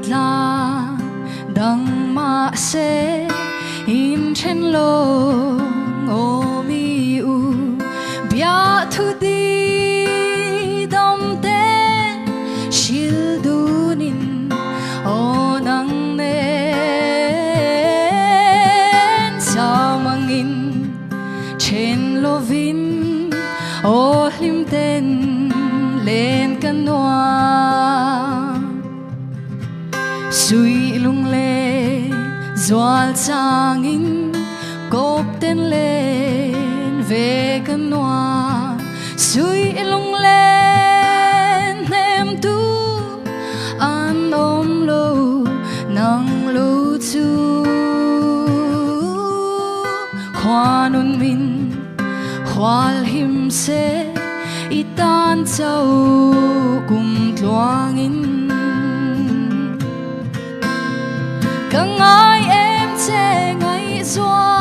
la đằng mà sẽ in trên lô ngô mi u bia thu đi đom tên shil dunin o nang nên sao mangin trên lô vin o lim tên lên căn hoa suy lung lên doal changin cốp tên lên về căn hoa suy lung lên em tu an ôm lâu nang lâu chu khoa nun min khoal him se atan châu cùng loangin càng ai em che ngày doa